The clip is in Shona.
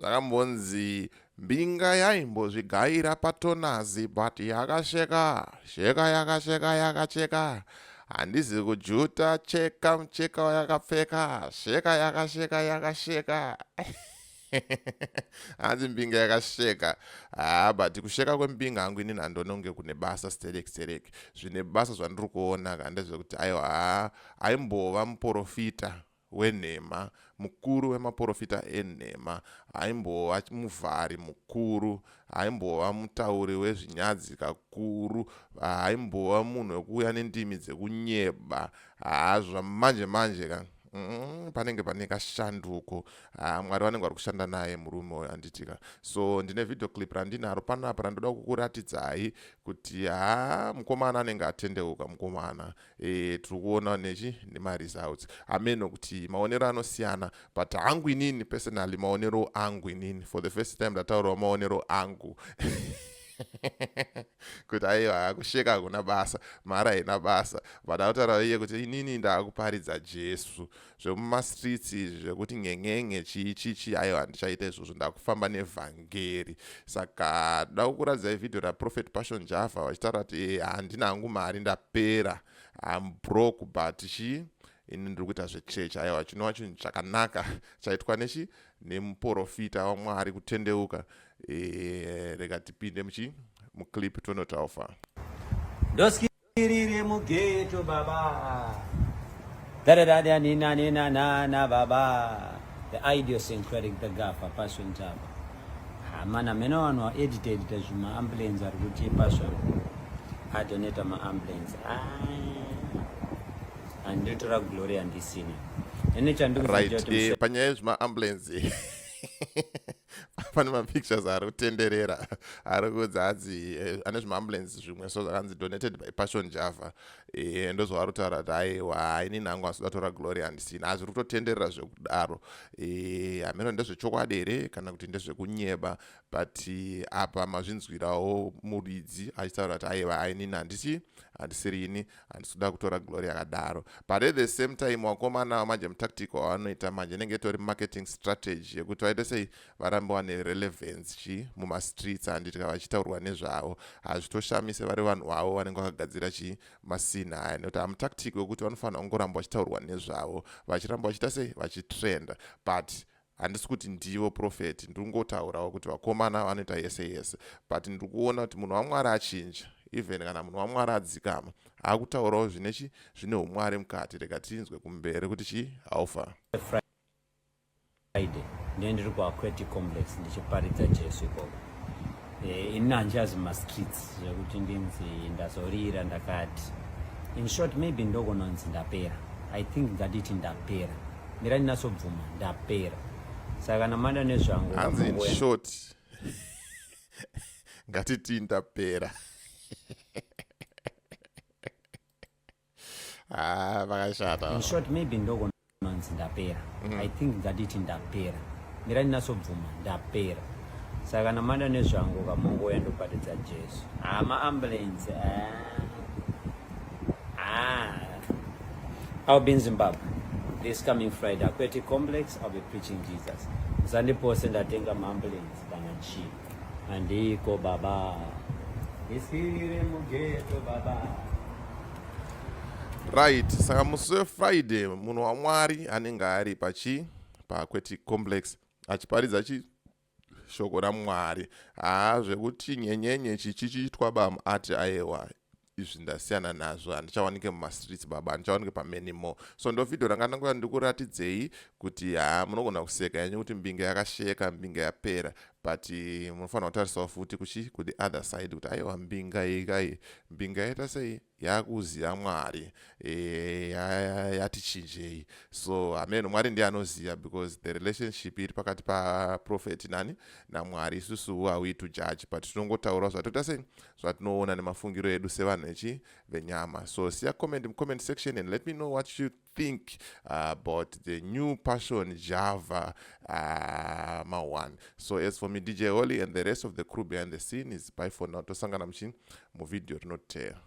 zvakambonzi mbinga yaimbozvigaira patonazi but yakasheka yakacheka handizi kujuta cheka mucheka yakapfeka sheka yakasheka hanzi mbinga yakasheka but kusheka kwembinga hangu inini handononge kune basa stereki zvine basa zvandiri kuona ndezvekuti aiwa aimbova muprofita wenhema mukuru wemaprofita enhema aimbova muvhari mukuru aimbova mutauri wezvinyadzi kakuru aimbova munhu wekuuya nendimi dzekunyeba zvamanje ka panenge pane kashanduko mwari vanenge vari kushanda naye murume uyo handitika. So ndine video clip randinaro panapa randoda kukuratidzai kuti mukomana anenge atendeuka mukomana tiri kuona nemaresults ameno kuti maonero anosiyana but hangu inini personally maonero angu inini for the first time ndataurawo maonero angu kuti aiwa kusheka kuna basa mara haina basa vadautaura iye kuti inini ndakuparidza Jesu zvemumastreets zvekuti nyenyenye chichi aiwa ndichaita izvozvo ndakufamba nevhangeri. Saka da kukuradzai vhidhio raProphet Passion Java vachitaura kuti handina hangu mari ndapera I'm broke but ini ndiri kuita zvechechi aiwa chinova chinhu chakanaka chaitwa nemuprofita waMwari kutendeuka. Rega tipinde muclip tonotaufa ndoskirire mugeto baba dadadada nina baba the idiosyncratic the gafa Passion Java mana meno wano edited zvima ambulance ari kuti Passion adonata maambulance anditora glory handisina ene chandikuziva panyaya yezvimaambulance pane mapictures ari kutenderera ari kudza adzi ane zvimaambulance zvimwe so zvakanzi donated by Passion Java ndozvavari kutaura kuti aiwa ini nhangu asidatora glory handisina hazviri kutotenderera zvekudaro hameno ndezvechokwadi here kana kuti ndezvekunyeba but apa mazvinzwirawo muridzi achitaura kuti aiwa inini handisiri ini handisi kuda kutora glory yakadaro but at the same time wakomana manje mutactic wavanoita manje inenge itori marketing strategy yekuti vaite sei varambe wane relevance mumastreets handitika vachitaurwa nezvavo hazvitoshamise vari vanhu vavo vanenge vakagadzira masina aya nekuti hamutactic wekuti vanofanira kungoramba vachitaurwa nezvavo vachiramba vachiita sei vachitrenda but handisi kuti ndivo profeti ndiri kungotaurawo kuti vakomana vanoita yese but ndiri kuona kuti munhu waMwari achinja even kana munhu waMwari adzikama akutaurawo zvine umwari mukati. Rega tinzwe kumberi kuti haufa Friday ndiri kuAquatic Complex ndichiparidza Jesu ikoko ini handichazi mastreets zvekuti ndinzi ndazorira ndakati in short maybe ndogononzi ndapera I think ngatiti ndapera ndira ndinasobvuma ndapera saka namanda nezvangu hanzi in short ngatiti ndapera vakashata in short maybe ndogononzi ndapera I think ngatiti ndapera ndira ndinasobvuma ndapera saka namanda nezvangu kamongoya ndoparidza Jesu maambulance I'll be in Zimbabwe this coming Friday Aquatic Complex. I'll be preaching Jesus. Sunday post ndatenga maambulance kana chi andiko baba isire mugeto baba right. Saka musi weFriday munhu waMwari anenge ari paAquatic Complex achiparidza shoko raMwari zvekuti nyenyenye chichiitwa bam ati aiwa izvi ndasiyana nazvo handichawanike mumastreets baba handichawanike pamenimo. So ndo vhidhio ranga ndikuratidzei kuti munogona kuseka yenyu kuti mbinga yakasheka mbinga yapera but munofanira kutarisawo futi ku the other side kuti aiwa mbinga iyi mbinga yaita sei yakuziva Mwari yatichinjei. So amen Mwari ndiye anoziva because the relationship iri pakati paprofeti naMwari isusu who are we to judge but tinongotaura zvatoita sei zvatinoona nemafungiro edu sevanhu venyama. So siya comment in comment section and let me know what you think about the new Passion Java one. So as for me DJ Holly and the rest of the crew behind the scene is bye for now. Tosangana machine mu video rinoteera.